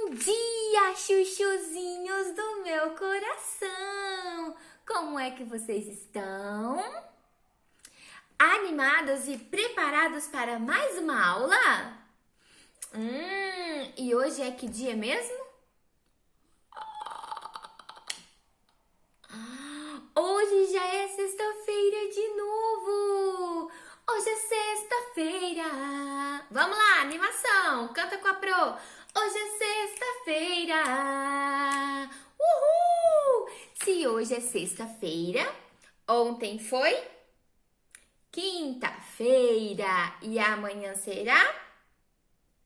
Bom dia, chuchuzinhos do meu coração! Como é que vocês estão? Animados e preparados para mais uma aula? E hoje é que dia mesmo? Hoje já é sexta-feira de novo! Hoje é sexta-feira! Vamos lá, animação! Canta com a Pro! Hoje é sexta-feira! Uhul! Se hoje é sexta-feira, ontem foi quinta-feira e amanhã será?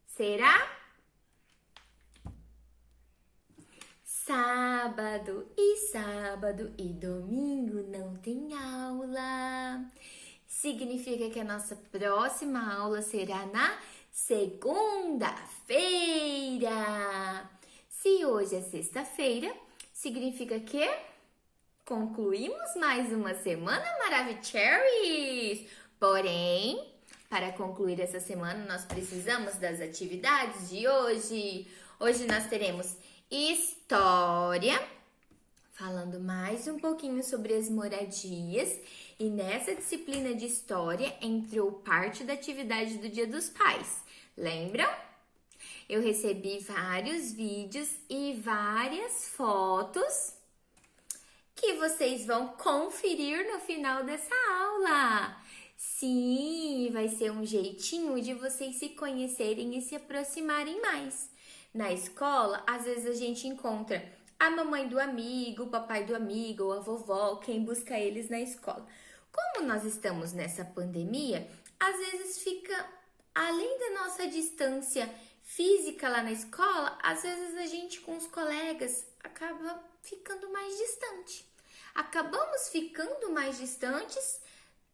Será? Sábado e domingo não tem aula. Significa que a nossa próxima aula será na segunda-feira. Se hoje é sexta-feira, significa que concluímos mais uma semana Maravicheries. Porém, para concluir essa semana, nós precisamos das atividades de hoje. Hoje nós teremos história, falando mais um pouquinho sobre as moradias. E nessa disciplina de história entrou parte da atividade do Dia dos Pais. Lembram? Eu recebi vários vídeos e várias fotos que vocês vão conferir no final dessa aula. Sim, vai ser um jeitinho de vocês se conhecerem e se aproximarem mais. Na escola, às vezes a gente encontra a mamãe do amigo, o papai do amigo, ou a vovó, quem busca eles na escola. Como nós estamos nessa pandemia, às vezes fica, além da nossa distância física lá na escola, às vezes a gente com os colegas acaba ficando mais distante. Acabamos ficando mais distantes,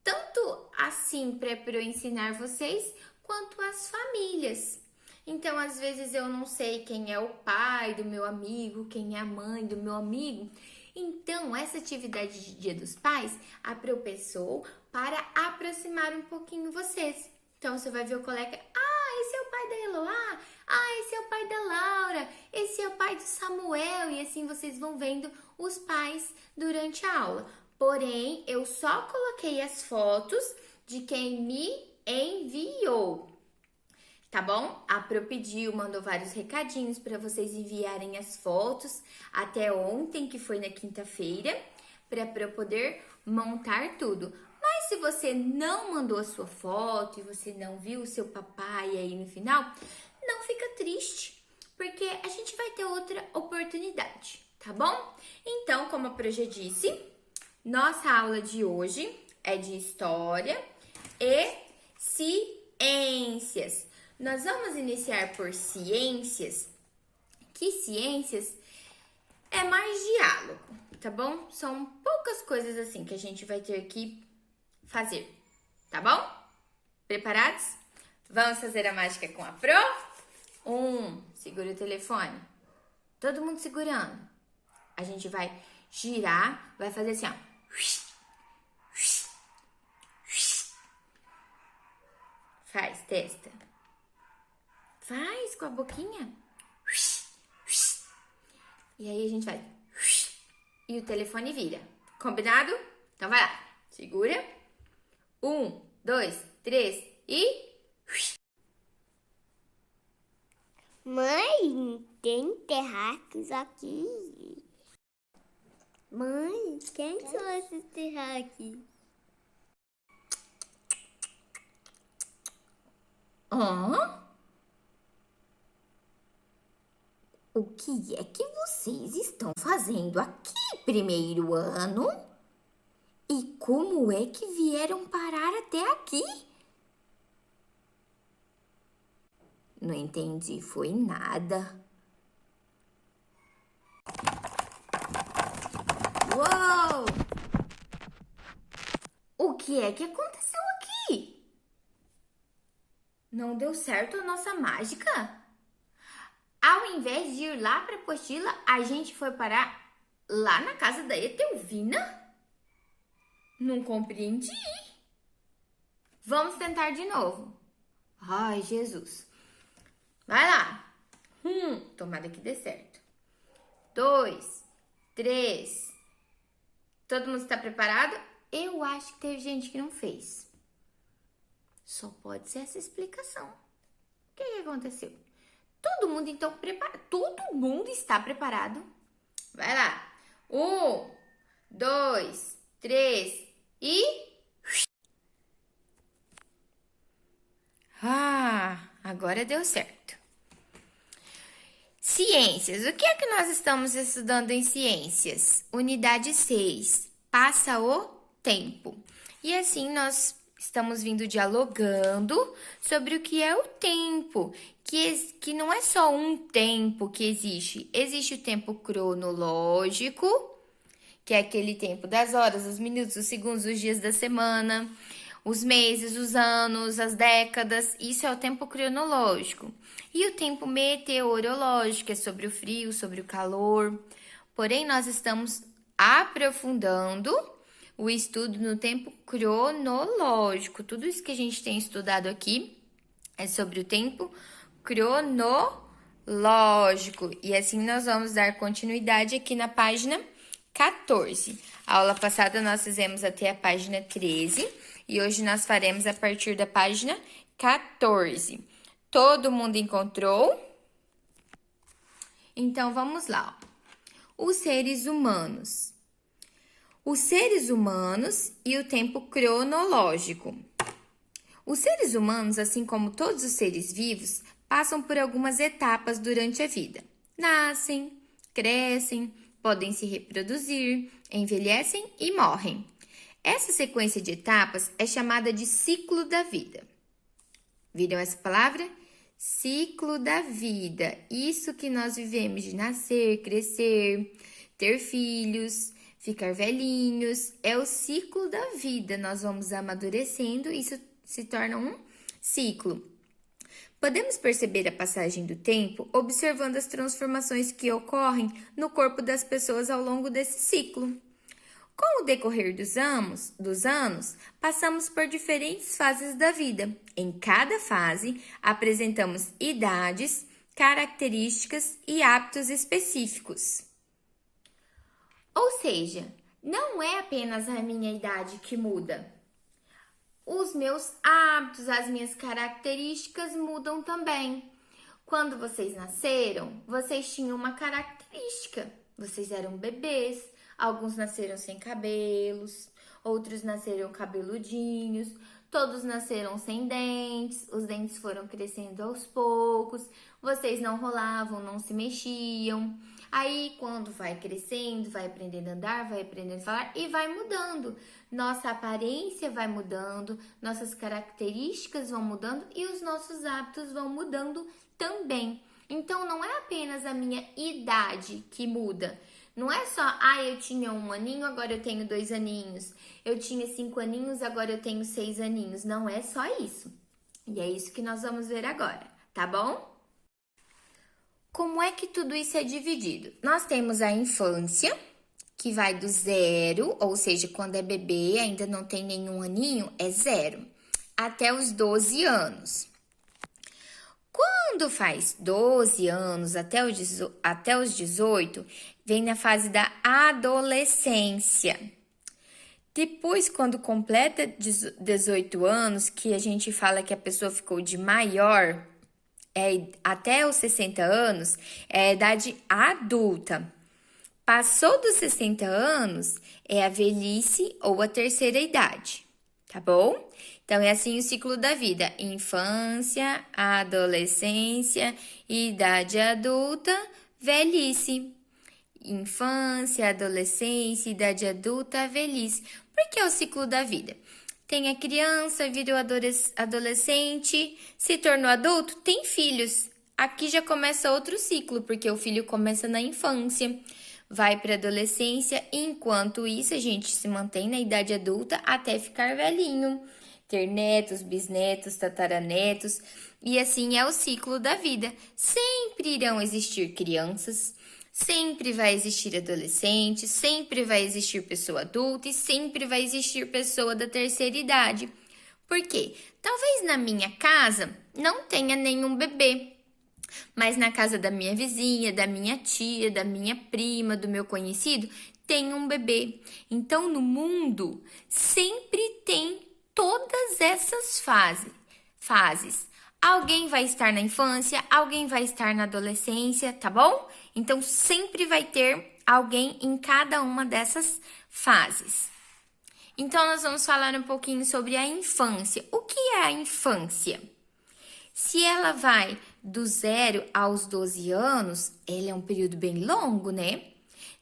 tanto assim para eu ensinar vocês, quanto as famílias. Então, às vezes eu não sei quem é o pai do meu amigo, quem é a mãe do meu amigo. Então, essa atividade de Dia dos Pais aproveitou para aproximar um pouquinho vocês. Então, você vai ver o colega, esse é o pai da Eloá, esse é o pai da Laura, esse é o pai do Samuel, e assim vocês vão vendo os pais durante a aula. Porém, eu só coloquei as fotos de quem me enviou. Tá bom? A Pro pediu, mandou vários recadinhos para vocês enviarem as fotos até ontem, que foi na quinta-feira, para eu poder montar tudo. Mas se você não mandou a sua foto e você não viu o seu papai aí no final, não fica triste, porque a gente vai ter outra oportunidade, tá bom? Então, como a Pro já disse, nossa aula de hoje é de história e ciências. Nós vamos iniciar por ciências, que ciências é mais diálogo, tá bom? São poucas coisas assim que a gente vai ter que fazer, tá bom? Preparados? Vamos fazer a mágica com a Pro? Segura o telefone. Todo mundo segurando. A gente vai girar, vai fazer assim, ó. Faz, testa. Faz com a boquinha. E aí a gente vai. E o telefone vira. Combinado? Então vai lá. Segura. 1, 2, 3 e... Mãe, tem terráqueos aqui. Mãe, quem são esses terráqueos? O que é que vocês estão fazendo aqui, primeiro ano? E como é que vieram parar até aqui? Não entendi, foi nada. Uou! O que é que aconteceu aqui? Não deu certo a nossa mágica? Ao invés de ir lá para a apostila, a gente foi parar lá na casa da Etelvina? Não compreendi. Vamos tentar de novo. Ai, Jesus. Vai lá. Tomara que dê certo. 2, 3. Todo mundo está preparado? Eu acho que teve gente que não fez. Só pode ser essa explicação. O que aconteceu? Todo mundo então preparado? Todo mundo está preparado? Vai lá. 1, 2, 3 e... agora deu certo. Ciências. O que é que nós estamos estudando em ciências? Unidade 6. Passa o tempo. E assim nós estamos vindo dialogando sobre o que é o tempo. Que não é só um tempo que existe. Existe o tempo cronológico, que é aquele tempo das horas, os minutos, os segundos, os dias da semana, os meses, os anos, as décadas. Isso é o tempo cronológico. E o tempo meteorológico é sobre o frio, sobre o calor. Porém, nós estamos aprofundando o estudo no tempo cronológico. Tudo isso que a gente tem estudado aqui é sobre o tempo cronológico. E assim nós vamos dar continuidade aqui na página 14. A aula passada nós fizemos até a página 13 e hoje nós faremos a partir da página 14. Todo mundo encontrou? Então, vamos lá. Os seres humanos. Os seres humanos e o tempo cronológico. Os seres humanos, assim como todos os seres vivos, passam por algumas etapas durante a vida. Nascem, crescem, podem se reproduzir, envelhecem e morrem. Essa sequência de etapas é chamada de ciclo da vida. Viram essa palavra? Ciclo da vida. Isso que nós vivemos de nascer, crescer, ter filhos, ficar velhinhos. É o ciclo da vida. Nós vamos amadurecendo e isso se torna um ciclo. Podemos perceber a passagem do tempo observando as transformações que ocorrem no corpo das pessoas ao longo desse ciclo. Com o decorrer dos anos, passamos por diferentes fases da vida. Em cada fase, apresentamos idades, características e hábitos específicos. Ou seja, não é apenas a minha idade que muda. Os meus hábitos, as minhas características mudam também. Quando vocês nasceram, vocês tinham uma característica. Vocês eram bebês. Alguns nasceram sem cabelos, outros nasceram cabeludinhos, todos nasceram sem dentes, os dentes foram crescendo aos poucos, vocês não rolavam, não se mexiam. Aí, quando vai crescendo, vai aprendendo a andar, vai aprendendo a falar e vai mudando. Nossa aparência vai mudando, nossas características vão mudando e os nossos hábitos vão mudando também. Então, não é apenas a minha idade que muda. Não é só, eu tinha 1 aninho, agora eu tenho 2 aninhos. Eu tinha 5 aninhos, agora eu tenho 6 aninhos. Não é só isso. E é isso que nós vamos ver agora, tá bom? Como é que tudo isso é dividido? Nós temos a infância, que vai do 0, ou seja, quando é bebê, ainda não tem nenhum aninho, é 0, até os 12 anos. Quando faz 12 anos até os 18, vem na fase da adolescência. Depois, quando completa 18 anos, que a gente fala que a pessoa ficou de maior, até os 60 anos, é a idade adulta. Passou dos 60 anos, é a velhice ou a terceira idade, tá bom? Então, é assim o ciclo da vida: infância, adolescência, idade adulta, velhice. Infância, adolescência, idade adulta, velhice. Por que é o ciclo da vida? Tem a criança, virou adolescente, se tornou adulto, tem filhos. Aqui já começa outro ciclo, porque o filho começa na infância, vai para a adolescência, enquanto isso a gente se mantém na idade adulta até ficar velhinho. Ter netos, bisnetos, tataranetos, e assim é o ciclo da vida. Sempre irão existir crianças, sempre vai existir adolescente, sempre vai existir pessoa adulta e sempre vai existir pessoa da terceira idade. Por quê? Talvez na minha casa não tenha nenhum bebê, mas na casa da minha vizinha, da minha tia, da minha prima, do meu conhecido, tem um bebê. Então, no mundo, sempre tem todas essas fases. Alguém vai estar na infância, alguém vai estar na adolescência, tá bom? Então, sempre vai ter alguém em cada uma dessas fases. Então, nós vamos falar um pouquinho sobre a infância. O que é a infância? Se ela vai do 0 aos 12 anos, ela é um período bem longo, né?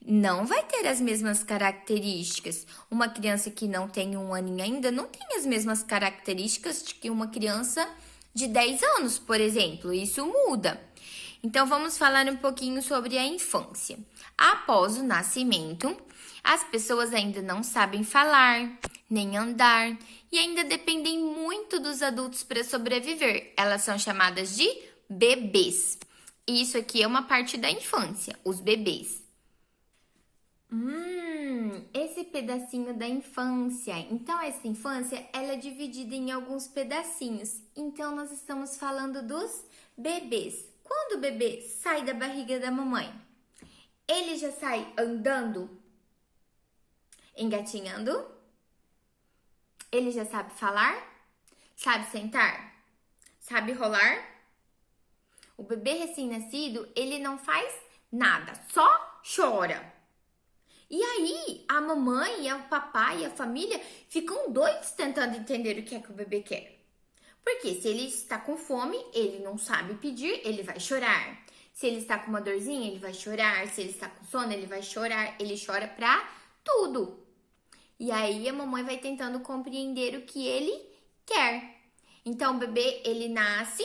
Não vai ter as mesmas características. Uma criança que não tem 1 aninho ainda não tem as mesmas características de que uma criança de 10 anos, por exemplo. Isso muda. Então, vamos falar um pouquinho sobre a infância. Após o nascimento, as pessoas ainda não sabem falar, nem andar e ainda dependem muito dos adultos para sobreviver. Elas são chamadas de bebês. Isso aqui é uma parte da infância, os bebês. Esse pedacinho da infância. Então, essa infância, ela é dividida em alguns pedacinhos. Então, nós estamos falando dos bebês. Quando o bebê sai da barriga da mamãe, ele já sai andando, engatinhando? Ele já sabe falar? Sabe sentar? Sabe rolar? O bebê recém-nascido, ele não faz nada, só chora. E aí, a mamãe, o papai e a família ficam doidos tentando entender o que é que o bebê quer. Porque se ele está com fome, ele não sabe pedir, ele vai chorar. Se ele está com uma dorzinha, ele vai chorar. Se ele está com sono, ele vai chorar. Ele chora pra tudo. E aí, a mamãe vai tentando compreender o que ele quer. Então, o bebê, ele nasce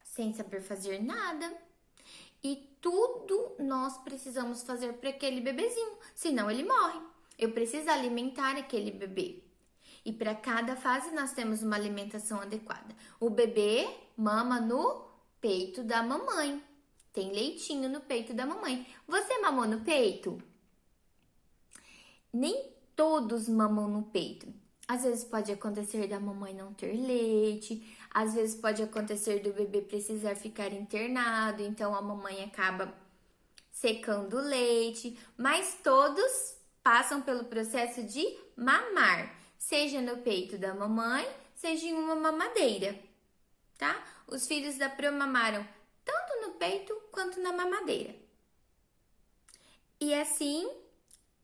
sem saber fazer nada. E tudo nós precisamos fazer para aquele bebezinho, senão ele morre. Eu preciso alimentar aquele bebê. E para cada fase nós temos uma alimentação adequada. O bebê mama no peito da mamãe. Tem leitinho no peito da mamãe. Você mamou no peito? Nem todos mamam no peito. Às vezes pode acontecer da mamãe não ter leite, às vezes pode acontecer do bebê precisar ficar internado, então a mamãe acaba secando o leite, mas todos passam pelo processo de mamar, seja no peito da mamãe, seja em uma mamadeira, tá? Os filhos da Pro mamaram tanto no peito quanto na mamadeira. E assim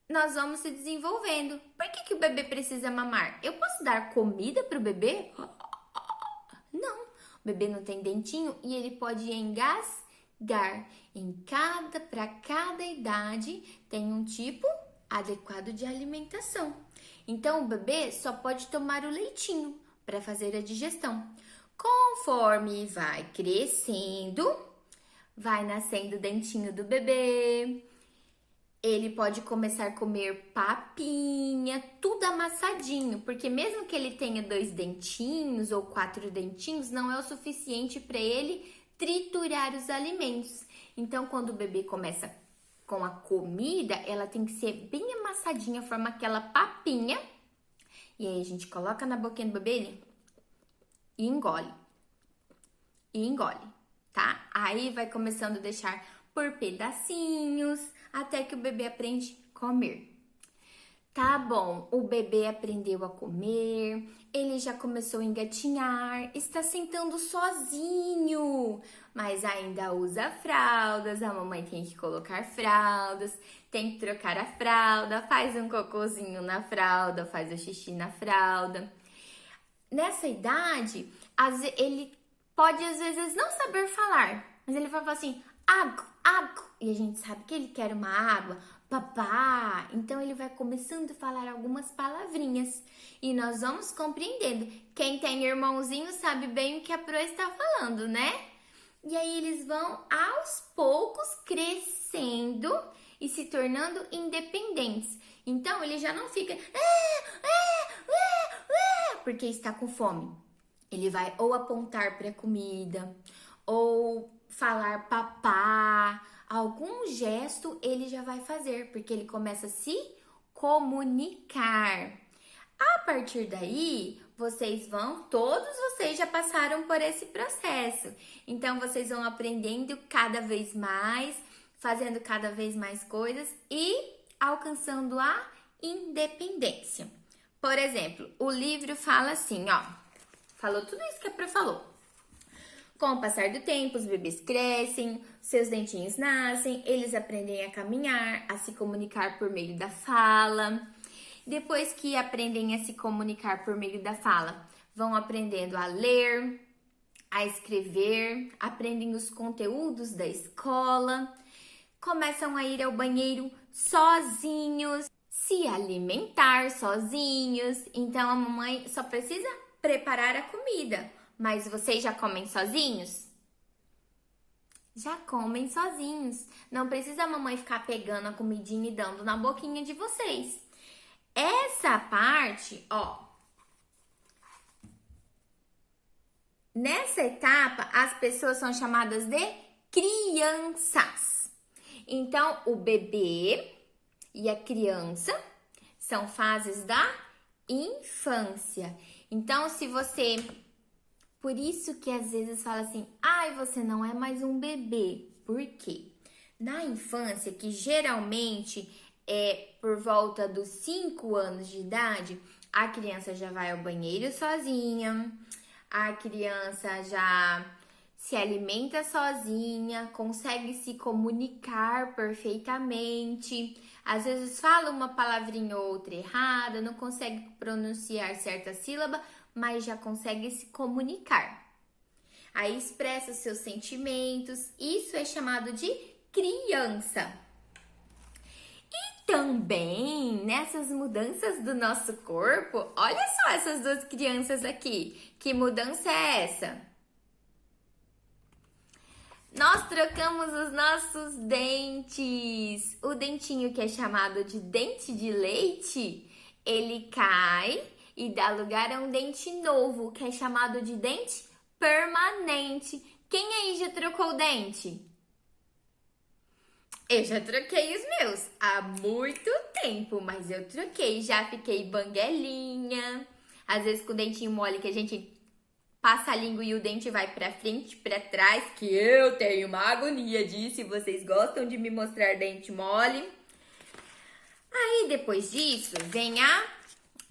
nós vamos se desenvolvendo. Por que o bebê precisa mamar? Eu posso dar comida para o bebê? Não. O bebê não tem dentinho e ele pode engasgar. Para cada idade tem um tipo adequado de alimentação. Então, o bebê só pode tomar o leitinho para fazer a digestão. Conforme vai crescendo, vai nascendo o dentinho do bebê. Ele pode começar a comer papinha, tudo amassadinho, porque mesmo que ele tenha 2 dentinhos ou 4 dentinhos, não é o suficiente para ele triturar os alimentos. Então, quando o bebê começa com a comida, ela tem que ser bem amassadinha, forma aquela papinha. E aí a gente coloca na boquinha do bebê e engole. E engole, tá? Aí vai começando a deixar por pedacinhos, até que o bebê aprende a comer. Tá bom, o bebê aprendeu a comer, ele já começou a engatinhar, está sentando sozinho, mas ainda usa fraldas, a mamãe tem que colocar fraldas, tem que trocar a fralda, faz um cocôzinho na fralda, faz o xixi na fralda. Nessa idade, ele pode às vezes não saber falar, mas ele vai falar assim, água, água, e a gente sabe que ele quer uma água, papá. Então ele vai começando a falar algumas palavrinhas e nós vamos compreendendo. Quem tem irmãozinho sabe bem o que a Pro está falando, né? E aí eles vão aos poucos crescendo e se tornando independentes. Então ele já não fica porque está com fome. Ele vai ou apontar para a comida ou falar papá, algum gesto ele já vai fazer, porque ele começa a se comunicar. A partir daí, todos vocês já passaram por esse processo. Então, vocês vão aprendendo cada vez mais, fazendo cada vez mais coisas e alcançando a independência. Por exemplo, o livro fala assim, ó. Falou tudo isso que a Pro falou. Com o passar do tempo, os bebês crescem, seus dentinhos nascem, eles aprendem a caminhar, a se comunicar por meio da fala. Depois que aprendem a se comunicar por meio da fala, vão aprendendo a ler, a escrever, aprendem os conteúdos da escola, começam a ir ao banheiro sozinhos, se alimentar sozinhos. Então a mamãe só precisa preparar a comida. Mas vocês já comem sozinhos? Já comem sozinhos. Não precisa a mamãe ficar pegando a comidinha e dando na boquinha de vocês. Essa parte, ó. Nessa etapa, as pessoas são chamadas de crianças. Então, o bebê e a criança são fases da infância. Então, se você... Por isso que às vezes fala assim, ai, você não é mais um bebê. Por quê? Na infância, que geralmente é por volta dos 5 anos de idade, a criança já vai ao banheiro sozinha, a criança já se alimenta sozinha, consegue se comunicar perfeitamente. Às vezes fala uma palavrinha ou outra errada, não consegue pronunciar certa sílaba, mas já consegue se comunicar. Aí expressa seus sentimentos, isso é chamado de criança. E também nessas mudanças do nosso corpo, olha só essas duas crianças aqui. Que mudança é essa? Nós trocamos os nossos dentes. O dentinho que é chamado de dente de leite, ele cai e dá lugar a um dente novo, que é chamado de dente permanente. Quem aí já trocou o dente? Eu já troquei os meus há muito tempo, mas eu troquei, já fiquei banguelinha. Às vezes com o dentinho mole que a gente passa a língua e o dente vai pra frente, pra trás, que eu tenho uma agonia disso e vocês gostam de me mostrar dente mole. Aí depois disso vem a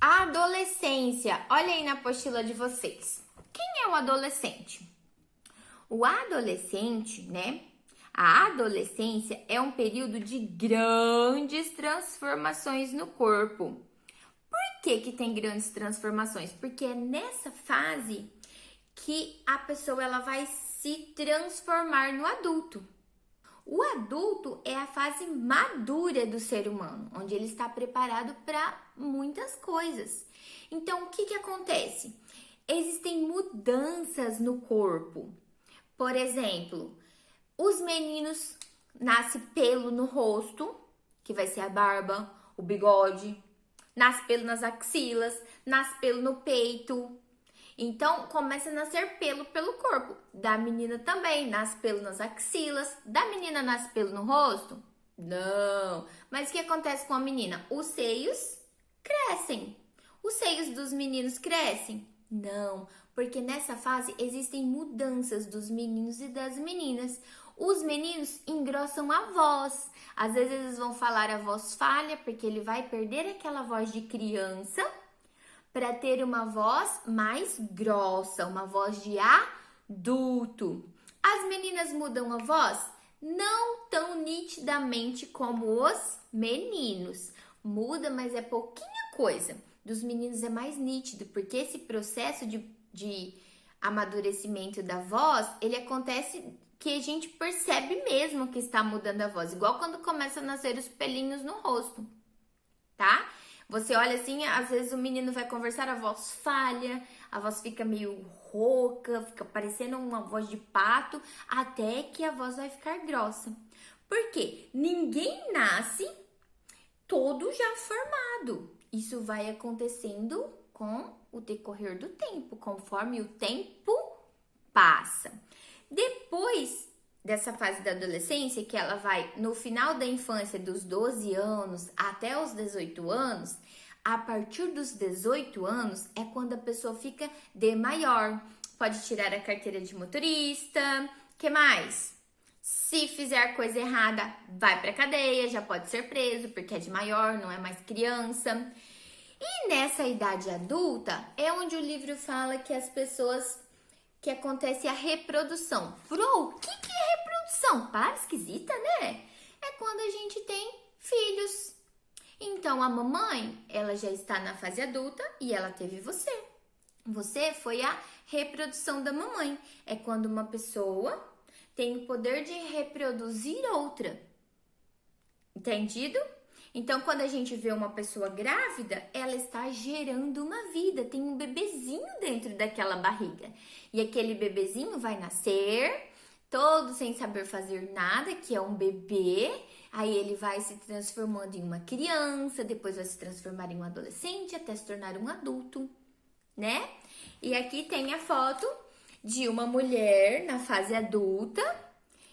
adolescência. Olha aí na apostila de vocês. Quem é o adolescente? O adolescente, né? A adolescência é um período de grandes transformações no corpo. Por que tem grandes transformações? Porque é nessa fase que a pessoa ela vai se transformar no adulto. O adulto é a fase madura do ser humano, onde ele está preparado para muitas coisas. Então, o que acontece? Existem mudanças no corpo. Por exemplo, os meninos nasce pelo no rosto, que vai ser a barba, o bigode, nasce pelo nas axilas, nasce pelo no peito. Então, começa a nascer pelo pelo corpo. Da menina também, nasce pelo nas axilas. Da menina nasce pelo no rosto? Não. Mas o que acontece com a menina? Os seios crescem. Os seios dos meninos crescem? Não, porque nessa fase existem mudanças dos meninos e das meninas. Os meninos engrossam a voz. Às vezes eles vão falar a voz falha, porque ele vai perder aquela voz de criança para ter uma voz mais grossa, uma voz de adulto. As meninas mudam a voz não tão nitidamente como os meninos. Muda, mas é pouquinha coisa. Dos meninos é mais nítido, porque esse processo de amadurecimento da voz, ele acontece que a gente percebe mesmo que está mudando a voz. Igual quando começa a nascer os pelinhos no rosto, tá? Você olha assim, às vezes o menino vai conversar, a voz falha, a voz fica meio rouca, fica parecendo uma voz de pato, até que a voz vai ficar grossa. Por quê? Ninguém nasce todo já formado. Isso vai acontecendo com o decorrer do tempo, conforme o tempo passa. Depois dessa fase da adolescência, que ela vai no final da infância, dos 12 anos até os 18 anos, A partir dos 18 anos é quando a pessoa fica de maior. Pode tirar a carteira de motorista. Que mais? Se fizer coisa errada, vai pra cadeia, já pode ser preso porque é de maior, não é mais criança. E nessa idade adulta é onde o livro fala que as pessoas, que acontece a reprodução. Pro, o que é reprodução? Para, esquisita, né? É quando a gente tem filhos. Então a mamãe, ela já está na fase adulta e ela teve você. Você foi a reprodução da mamãe. É quando uma pessoa tem o poder de reproduzir outra. Entendido? Então, quando a gente vê uma pessoa grávida, ela está gerando uma vida, tem um bebezinho dentro daquela barriga. E aquele bebezinho vai nascer, todo sem saber fazer nada, que é um bebê. Aí ele vai se transformando em uma criança, depois vai se transformar em um adolescente, até se tornar um adulto, né? E aqui tem a foto de uma mulher na fase adulta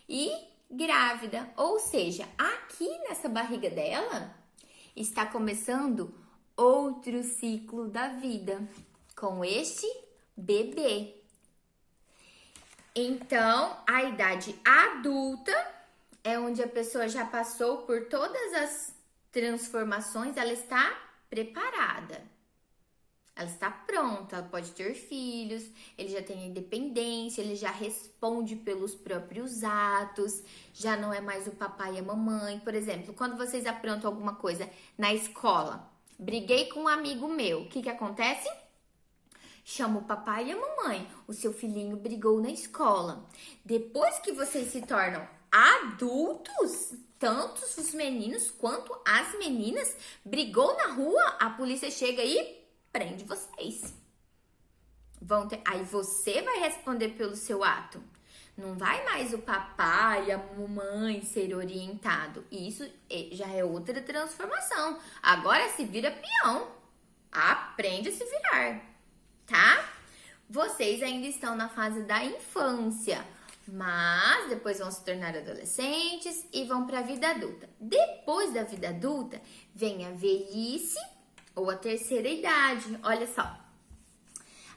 e grávida, ou seja, aqui nessa barriga dela está começando outro ciclo da vida com este bebê. Então, a idade adulta é onde a pessoa já passou por todas as transformações, ela está preparada. Ela está pronta, ela pode ter filhos, ele já tem independência, ele já responde pelos próprios atos, já não é mais o papai e a mamãe. Por exemplo, quando vocês aprontam alguma coisa na escola, briguei com um amigo meu, o que acontece? Chama o papai e a mamãe, o seu filhinho brigou na escola. Depois que vocês se tornam adultos, tanto os meninos quanto as meninas, brigou na rua, a polícia chega e prende vocês. Aí você vai responder pelo seu ato. Não vai mais o papai e a mamãe ser orientado. Isso já é outra transformação. Agora se vira peão. Aprende a se virar, tá? Vocês ainda estão na fase da infância, mas depois vão se tornar adolescentes e vão para a vida adulta. Depois da vida adulta, vem a velhice ou a terceira idade. Olha só.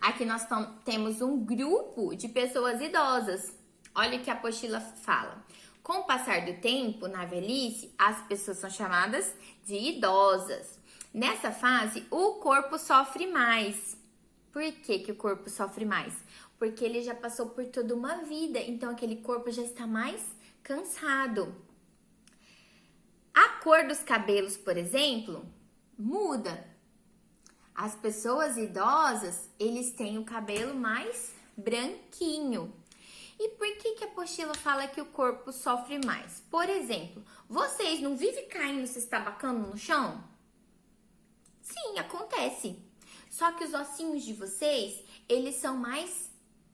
Aqui nós temos um grupo de pessoas idosas. Olha o que a apostila fala. Com o passar do tempo, na velhice, as pessoas são chamadas de idosas. Nessa fase, o corpo sofre mais. Por que o corpo sofre mais? Porque ele já passou por toda uma vida, então aquele corpo já está mais cansado. A cor dos cabelos, por exemplo, muda. As pessoas idosas, eles têm o cabelo mais branquinho. E por que a apostila fala que o corpo sofre mais? Por exemplo, vocês não vivem caindo, se estabacando no chão? Sim, acontece. Só que os ossinhos de vocês, eles são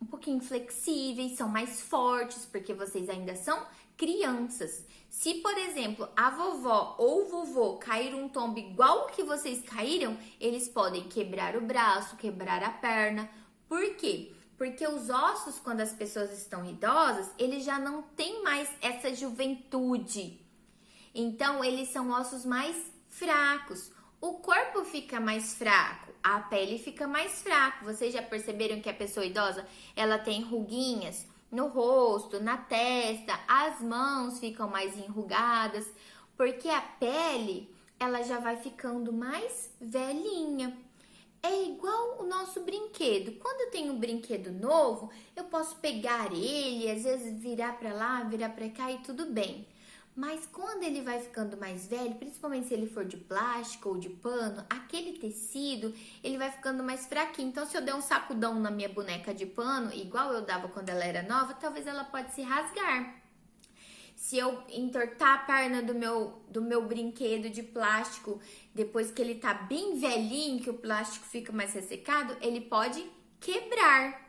um pouquinho flexíveis, são mais fortes, porque vocês ainda são crianças. Se, por exemplo, a vovó ou o vovô cair um tombo igual o que vocês caíram, eles podem quebrar o braço, quebrar a perna. Por quê? Porque os ossos, quando as pessoas estão idosas, eles já não têm mais essa juventude. Então, eles são ossos mais fracos. O corpo fica mais fraco, a pele fica mais fraca. Vocês já perceberam que a pessoa idosa, ela tem ruguinhas no rosto, na testa, as mãos ficam mais enrugadas, porque a pele, ela já vai ficando mais velhinha. É igual o nosso brinquedo. Quando eu tenho um brinquedo novo, eu posso pegar ele, às vezes virar para lá, virar para cá e tudo bem. Mas quando ele vai ficando mais velho, principalmente se ele for de plástico ou de pano, aquele tecido, ele vai ficando mais fraquinho. Então, se eu der um sacudão na minha boneca de pano, igual eu dava quando ela era nova, talvez ela pode se rasgar. Se eu entortar a perna do meu brinquedo de plástico, depois que ele tá bem velhinho, que o plástico fica mais ressecado, ele pode quebrar.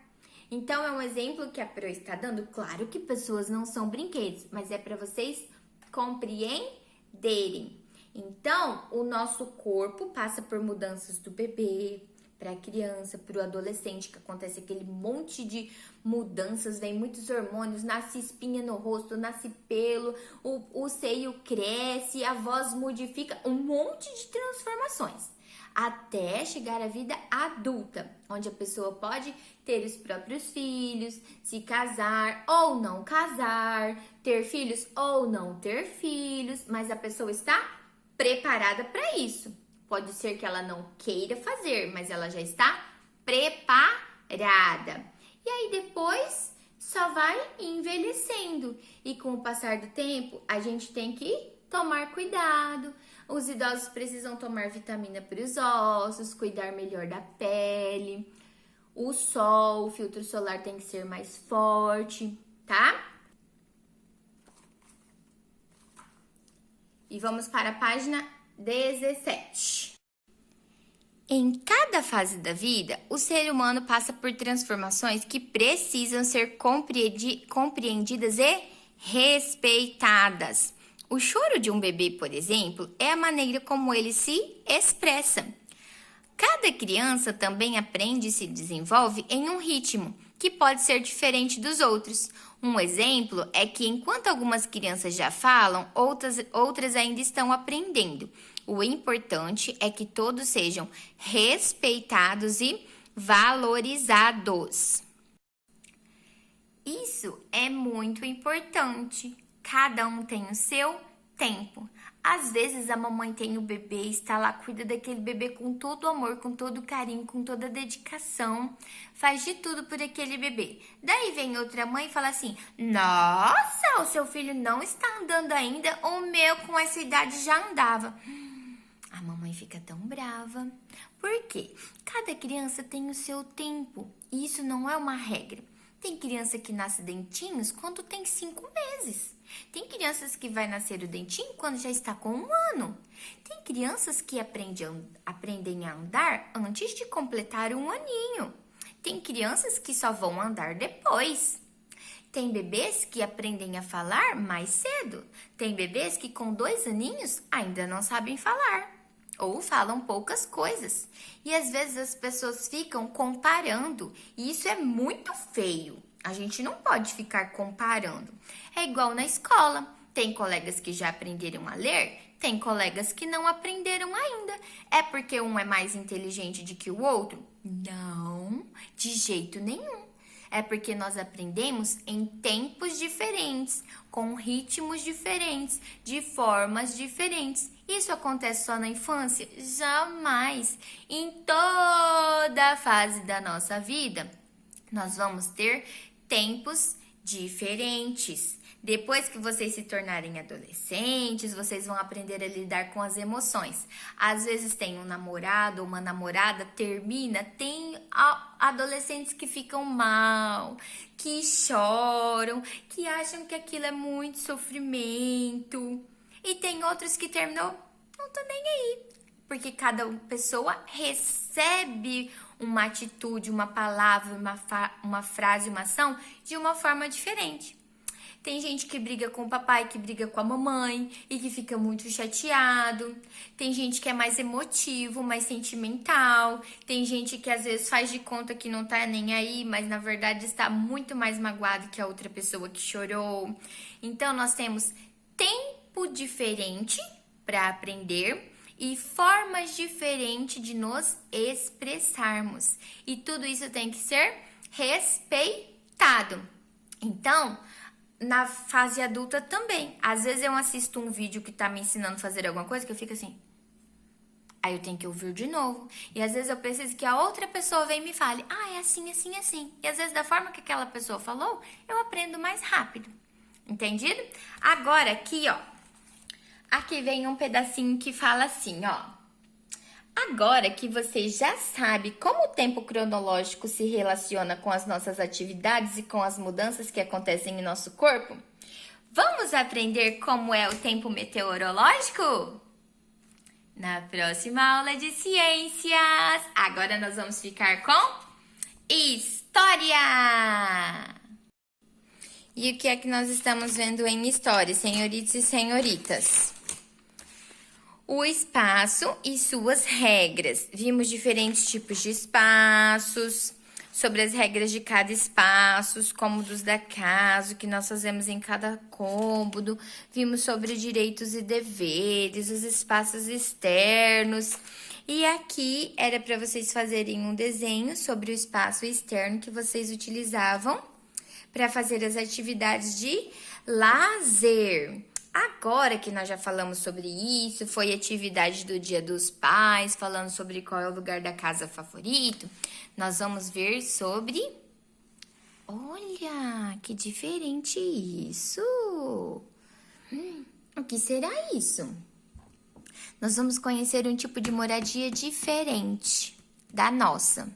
Então, é um exemplo que a Pro está dando. Claro que pessoas não são brinquedos, mas é para vocês compreenderem. Então, o nosso corpo passa por mudanças do bebê para a criança, para o adolescente, que acontece aquele monte de mudanças, vem muitos hormônios, nasce espinha no rosto, nasce pelo, o seio cresce, a voz modifica, um monte de transformações. até chegar à vida adulta, onde a pessoa pode ter os próprios filhos, se casar ou não casar, ter filhos ou não ter filhos, mas a pessoa está preparada para isso. Pode ser que ela não queira fazer, mas ela já está preparada. E aí depois só vai envelhecendo. E com o passar do tempo, a gente tem que tomar cuidado. Os idosos precisam tomar vitamina para os ossos, cuidar melhor da pele. O sol, o filtro solar tem que ser mais forte, tá? E vamos para a página 17. Em cada fase da vida, o ser humano passa por transformações que precisam ser compreendidas e respeitadas. O choro de um bebê, por exemplo, é a maneira como ele se expressa. Cada criança também aprende e se desenvolve em um ritmo que pode ser diferente dos outros. Um exemplo é que enquanto algumas crianças já falam, outras ainda estão aprendendo. O importante é que todos sejam respeitados e valorizados. Isso é muito importante. Cada um tem o seu tempo. Às vezes a mamãe tem o bebê, está lá, cuida daquele bebê com todo o amor, com todo o carinho, com toda a dedicação, faz de tudo por aquele bebê. Daí vem outra mãe e fala assim: nossa, o seu filho não está andando ainda, o meu com essa idade já andava. A mamãe fica tão brava. Por quê? Cada criança tem o seu tempo e isso não é uma regra. Tem criança que nasce dentinhos quando tem 5 meses. Tem crianças que vai nascer o dentinho quando já está com 1 ano. Tem crianças que aprendem a andar antes de completar 1 aninho. Tem crianças que só vão andar depois. Tem bebês que aprendem a falar mais cedo. Tem bebês que com 2 aninhos ainda não sabem falar. Ou falam poucas coisas. E às vezes as pessoas ficam comparando. E isso é muito feio. A gente não pode ficar comparando. É igual na escola. Tem colegas que já aprenderam a ler, tem colegas que não aprenderam ainda. É porque um é mais inteligente do que o outro? Não, de jeito nenhum. É porque nós aprendemos em tempos diferentes, com ritmos diferentes, de formas diferentes. Isso acontece só na infância? Jamais. Em toda a fase da nossa vida, nós vamos ter tempos diferentes. Depois que vocês se tornarem adolescentes, vocês vão aprender a lidar com as emoções. Às vezes tem um namorado ou uma namorada, termina, tem adolescentes que ficam mal, que choram, que acham que aquilo é muito sofrimento. E tem outros que terminou, não tô nem aí. Porque cada pessoa recebe uma atitude, uma palavra, uma frase, uma ação de uma forma diferente. Tem gente que briga com o papai, que briga com a mamãe e que fica muito chateado. Tem gente que é mais emotivo, mais sentimental. Tem gente que às vezes faz de conta que não tá nem aí, mas na verdade está muito mais magoado que a outra pessoa que chorou. Então nós temos tempo diferente para aprender e formas diferentes de nos expressarmos. E tudo isso tem que ser respeitado. Então, na fase adulta também. Às vezes eu assisto um vídeo que tá me ensinando a fazer alguma coisa que eu fico assim. Aí eu tenho que ouvir de novo. E às vezes eu preciso que a outra pessoa venha e me fale: ah, é assim, assim, assim. E às vezes da forma que aquela pessoa falou, eu aprendo mais rápido. Entendido? Agora aqui, ó. Aqui vem um pedacinho que fala assim, ó. Agora que você já sabe como o tempo cronológico se relaciona com as nossas atividades e com as mudanças que acontecem em nosso corpo, vamos aprender como é o tempo meteorológico? Na próxima aula de ciências. Agora nós vamos ficar com história! E o que é que nós estamos vendo em história, senhoritos e senhoritas? O espaço e suas regras. Vimos diferentes tipos de espaços, sobre as regras de cada espaço, os cômodos da casa, o que nós fazemos em cada cômodo. Vimos sobre direitos e deveres, os espaços externos. E aqui era para vocês fazerem um desenho sobre o espaço externo que vocês utilizavam para fazer as atividades de lazer. Agora que nós já falamos sobre isso, foi atividade do Dia dos Pais, falando sobre qual é o lugar da casa favorito, nós vamos ver sobre... Olha, que diferente isso! O que será isso? Nós vamos conhecer um tipo de moradia diferente da nossa.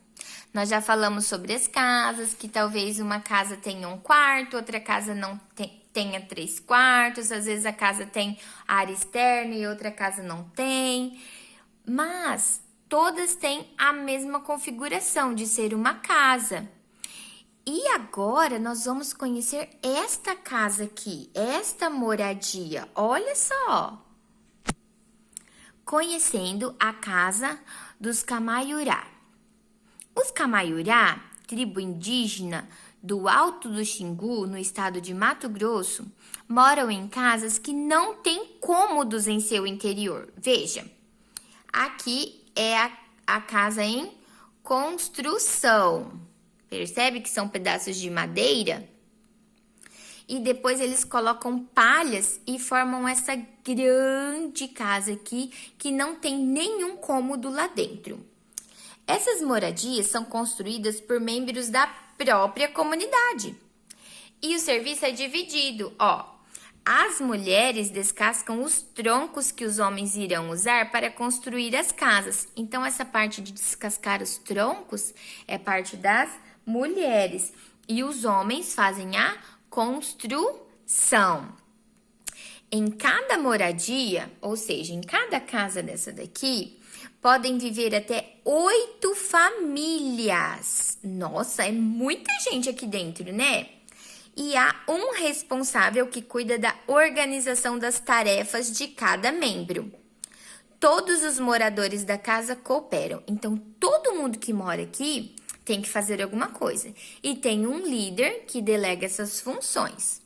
Nós já falamos sobre as casas, que talvez uma casa tenha um quarto, outra casa não tenha 3 quartos, às vezes a casa tem área externa e outra casa não tem. Mas todas têm a mesma configuração de ser uma casa. E agora nós vamos conhecer esta casa aqui, esta moradia. Olha só! Conhecendo a casa dos Camaiurá. Os Camaiurá, tribo indígena do Alto do Xingu, no estado de Mato Grosso, moram em casas que não têm cômodos em seu interior. Veja, aqui é a casa em construção. Percebe que são pedaços de madeira? E depois eles colocam palhas e formam essa grande casa aqui que não tem nenhum cômodo lá dentro. Essas moradias são construídas por membros da própria comunidade. E o serviço é dividido, ó. As mulheres descascam os troncos que os homens irão usar para construir as casas. Então, essa parte de descascar os troncos é parte das mulheres. E os homens fazem a construção. Em cada moradia, ou seja, em cada casa dessa daqui, podem viver até 8 famílias. Nossa, é muita gente aqui dentro, né? E há um responsável que cuida da organização das tarefas de cada membro. Todos os moradores da casa cooperam. Então, todo mundo que mora aqui tem que fazer alguma coisa. E tem um líder que delega essas funções.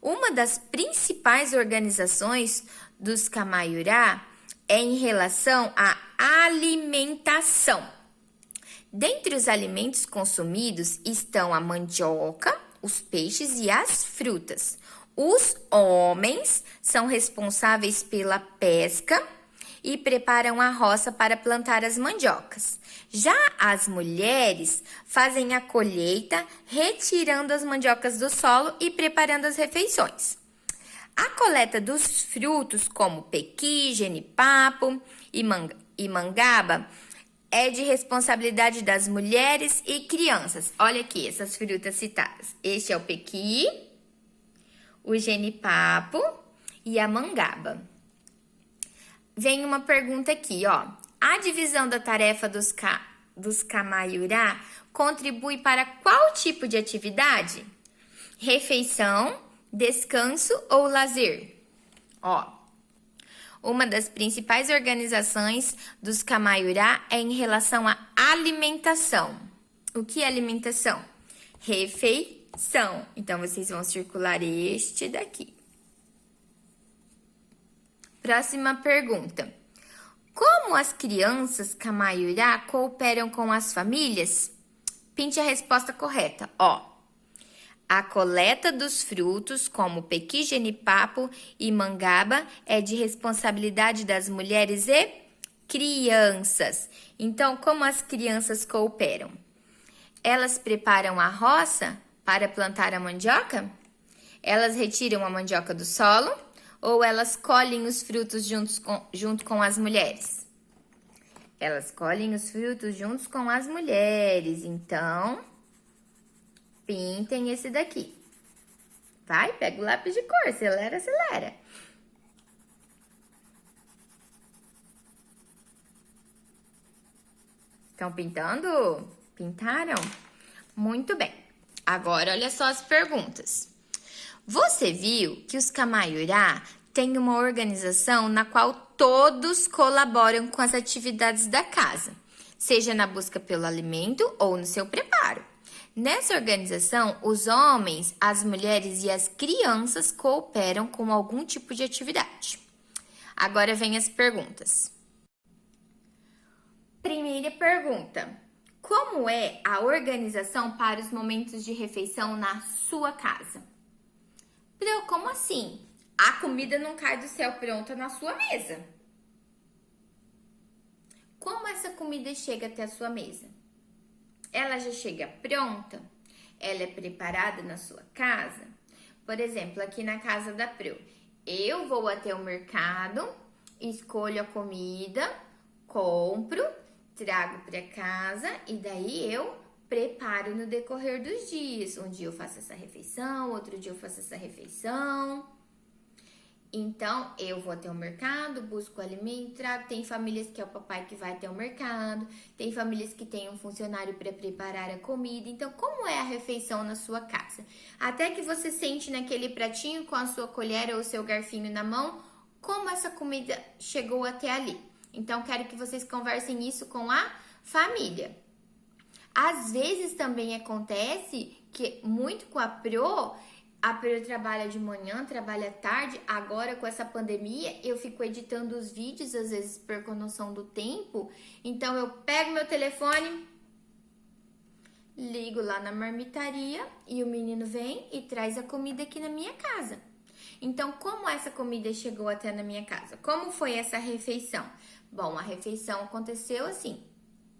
Uma das principais organizações dos Camaiurá é em relação à alimentação. Dentre os alimentos consumidos estão a mandioca, os peixes e as frutas. Os homens são responsáveis pela pesca e preparam a roça para plantar as mandiocas. Já as mulheres fazem a colheita, retirando as mandiocas do solo e preparando as refeições. A coleta dos frutos, como pequi, jenipapo e mangaba, é de responsabilidade das mulheres e crianças. Olha aqui essas frutas citadas. Este é o pequi, o jenipapo e a mangaba. Vem uma pergunta aqui, ó. A divisão da tarefa dos Camaiurá contribui para qual tipo de atividade? Refeição, descanso ou lazer? Ó, uma das principais organizações dos Camaiurá é em relação à alimentação. O que é alimentação? Refeição. Então, vocês vão circular este daqui. Próxima pergunta. Como as crianças Camaiurá cooperam com as famílias? Pinte a resposta correta. Ó, a coleta dos frutos, como pequi, jenipapo e mangaba, é de responsabilidade das mulheres e crianças. Então, como as crianças cooperam? Elas preparam a roça para plantar a mandioca? Elas retiram a mandioca do solo? Ou elas colhem os frutos junto com as mulheres? Elas colhem os frutos juntos com as mulheres. Então, pintem esse daqui. Vai, pega o lápis de cor. Acelera, acelera. Estão pintando? Pintaram? Muito bem. Agora, olha só as perguntas. Você viu que os Camaiurá têm uma organização na qual todos colaboram com as atividades da casa, seja na busca pelo alimento ou no seu preparo. Nessa organização, os homens, as mulheres e as crianças cooperam com algum tipo de atividade. Agora vem as perguntas. Primeira pergunta: como é a organização para os momentos de refeição na sua casa? Pro, como assim? A comida não cai do céu pronta na sua mesa. Como essa comida chega até a sua mesa? Ela já chega pronta? Ela é preparada na sua casa? Por exemplo, aqui na casa da Pro, eu vou até o mercado, escolho a comida, compro, trago para casa e daí eu preparo no decorrer dos dias. Um dia eu faço essa refeição, outro dia eu faço essa refeição. Então, eu vou até o mercado, busco o alimento, trago. Tem famílias que é o papai que vai até o mercado, tem famílias que tem um funcionário para preparar a comida. Então, como é a refeição na sua casa? Até que você sente naquele pratinho com a sua colher ou o seu garfinho na mão, como essa comida chegou até ali. Então, quero que vocês conversem isso com a família. Às vezes também acontece que muito com a Pro trabalha de manhã, trabalha tarde. Agora com essa pandemia eu fico editando os vídeos, às vezes perco a noção do tempo. Então eu pego meu telefone, ligo lá na marmitaria e o menino vem e traz a comida aqui na minha casa. Então, como essa comida chegou até na minha casa? Como foi essa refeição? Bom, a refeição aconteceu assim.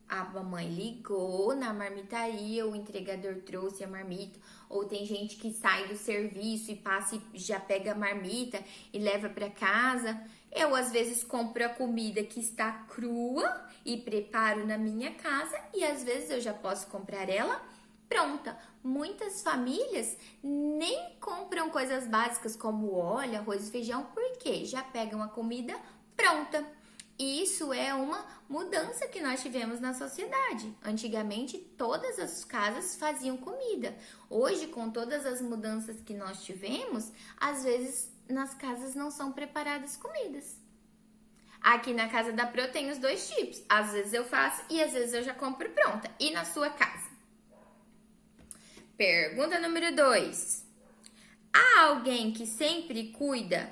A mamãe ligou na marmitaria, o entregador trouxe a marmita, ou tem gente que sai do serviço e passa e já pega a marmita e leva para casa. Eu às vezes compro a comida que está crua e preparo na minha casa e às vezes eu já posso comprar ela pronta. Muitas famílias nem compram coisas básicas como óleo, arroz e feijão, porque já pegam a comida pronta. E isso é uma mudança que nós tivemos na sociedade. Antigamente, todas as casas faziam comida. Hoje, com todas as mudanças que nós tivemos, às vezes nas casas não são preparadas comidas. Aqui na casa da Pro tem os dois tipos. Às vezes eu faço e às vezes eu já compro pronta. E na sua casa? Pergunta número 2. Há alguém que sempre cuida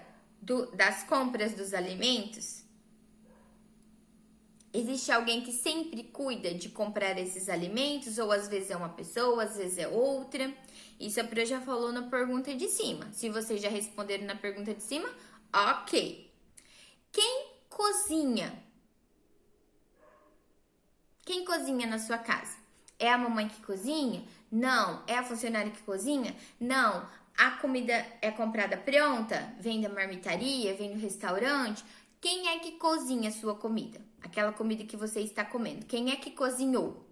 das compras dos alimentos? Existe alguém que sempre cuida de comprar esses alimentos? Ou às vezes é uma pessoa, às vezes é outra? Isso a Pro já falou na pergunta de cima. Se vocês já responderam na pergunta de cima, ok. Quem cozinha? Quem cozinha na sua casa? É a mamãe que cozinha? Não. É a funcionária que cozinha? Não. A comida é comprada pronta? Vem da marmitaria? Vem do restaurante? Quem é que cozinha a sua comida? Aquela comida que você está comendo. Quem é que cozinhou?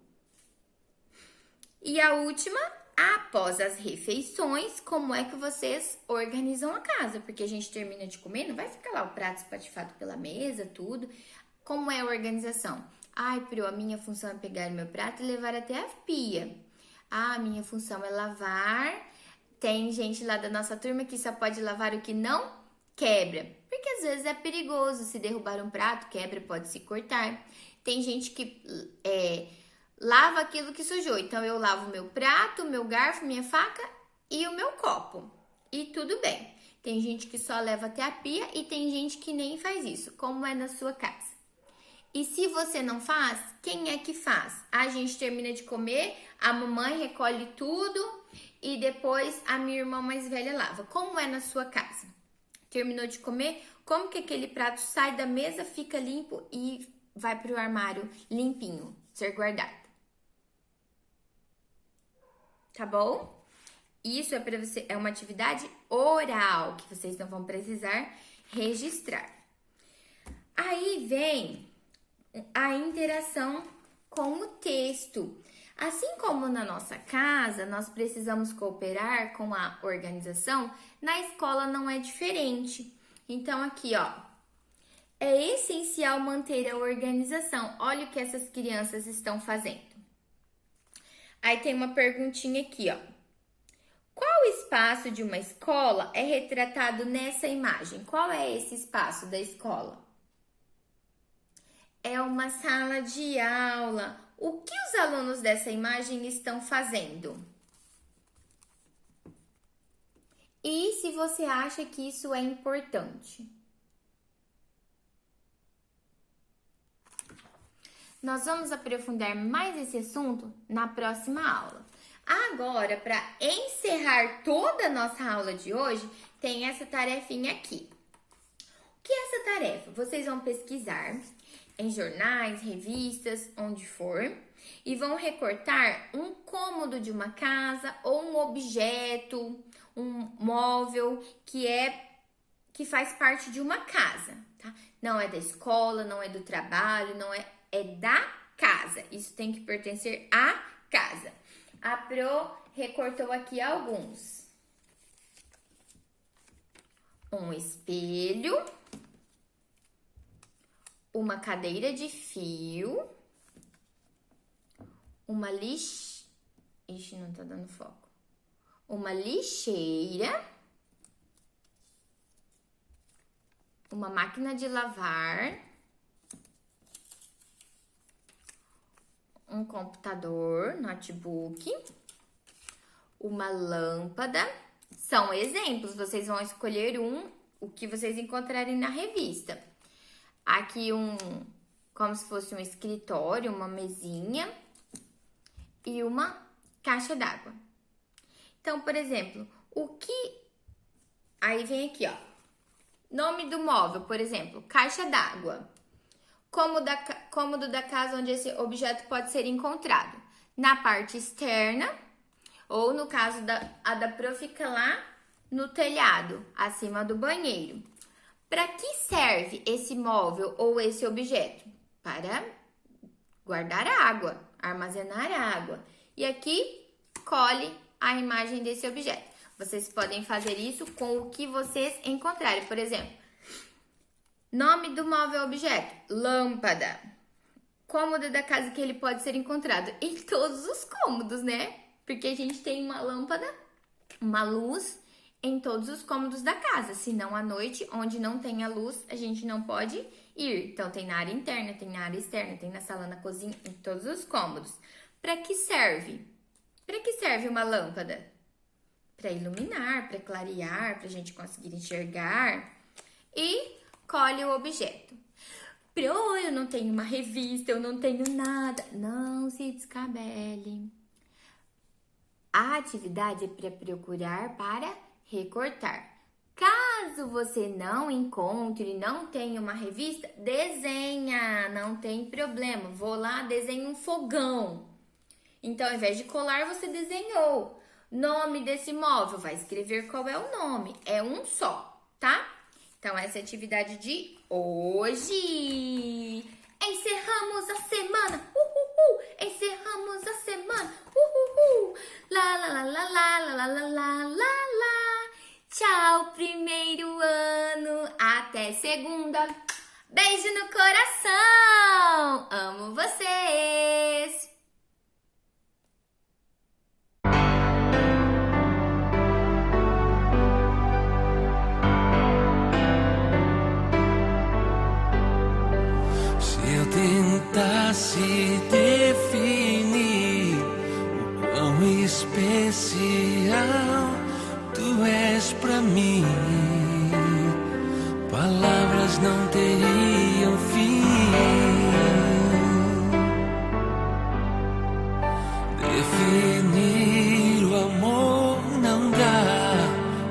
E a última, após as refeições, como é que vocês organizam a casa? Porque a gente termina de comer, não vai ficar lá o prato espatifado pela mesa, tudo. Como é a organização? Ai, Pro, a minha função é pegar o meu prato e levar até a pia. Ah, a minha função é lavar. Tem gente lá da nossa turma que só pode lavar o que não quebra. Porque às vezes é perigoso, se derrubar um prato, quebra, pode se cortar. Tem gente que lava aquilo que sujou. Então, eu lavo meu prato, meu garfo, minha faca e o meu copo. E tudo bem. Tem gente que só leva até a pia e tem gente que nem faz isso. Como é na sua casa? E se você não faz, quem é que faz? A gente termina de comer, a mamãe recolhe tudo e depois a minha irmã mais velha lava. Como é na sua casa? Terminou de comer, como que aquele prato sai da mesa, fica limpo e vai para o armário limpinho, ser guardado? Tá bom? Isso é para você, é uma atividade oral que vocês não vão precisar registrar. Aí vem a interação com o texto. Assim como na nossa casa, nós precisamos cooperar com a organização, na escola não é diferente. Então, aqui, ó, é essencial manter a organização. Olha o que essas crianças estão fazendo. Aí tem uma perguntinha aqui, ó. Qual espaço de uma escola é retratado nessa imagem? Qual é esse espaço da escola? É uma sala de aula. O que os alunos dessa imagem estão fazendo? E se você acha que isso é importante? Nós vamos aprofundar mais esse assunto na próxima aula. Agora, para encerrar toda a nossa aula de hoje, tem essa tarefinha aqui. O que é essa tarefa? Vocês vão pesquisar em jornais, revistas, onde for, e vão recortar um cômodo de uma casa ou um objeto, um móvel que faz parte de uma casa, tá? Não é da escola, não é do trabalho, não é da casa. Isso tem que pertencer à casa. A Pro recortou aqui alguns. Um espelho, uma cadeira de fio, uma Ixi, não tá dando foco. Uma lixeira, uma máquina de lavar, um computador, notebook, uma lâmpada. São exemplos, vocês vão escolher o que vocês encontrarem na revista. Aqui como se fosse um escritório, uma mesinha e uma caixa d'água. Então, por exemplo, aí vem aqui, ó. Nome do móvel, por exemplo, caixa d'água. Cômodo da casa onde esse objeto pode ser encontrado. Na parte externa, ou no caso da Pro fica lá no telhado, acima do banheiro. Para que serve esse móvel ou esse objeto? Para guardar água, armazenar água. E aqui, colhe a imagem desse objeto. Vocês podem fazer isso com o que vocês encontrarem. Por exemplo, nome do móvel objeto, lâmpada. Cômodo da casa que ele pode ser encontrado em todos os cômodos, né? Porque a gente tem uma lâmpada, uma luz em todos os cômodos da casa. Senão, à noite, onde não tem a luz, a gente não pode ir. Então, tem na área interna, tem na área externa, tem na sala, na cozinha, em todos os cômodos. Para que serve? Para que serve uma lâmpada? Para iluminar, para clarear, para a gente conseguir enxergar. E colhe o objeto. Pro, eu não tenho uma revista, eu não tenho nada. Não se descabele. A atividade é para procurar, para recortar. Caso você não encontre, não tenha uma revista, desenha, não tem problema. Vou lá, desenho um fogão. Então, ao invés de colar, você desenhou. Nome desse móvel, vai escrever qual é o nome. É um só, tá? Então, essa é a atividade de hoje. Encerramos a semana. Encerramos a semana. Lá, lá, lá, lá, lá, lá, lá, lá, lá, lá. Tchau, primeiro ano. Até segunda. Beijo no coração. Amo vocês. Tentasse definir o quão especial tu és pra mim, palavras não teriam fim. Definir o amor não dá,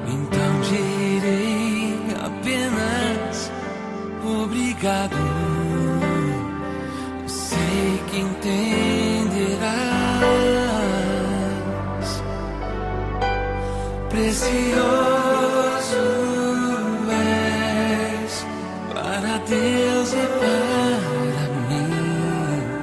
então direi apenas obrigado. Que entenderás, precioso és para Deus e para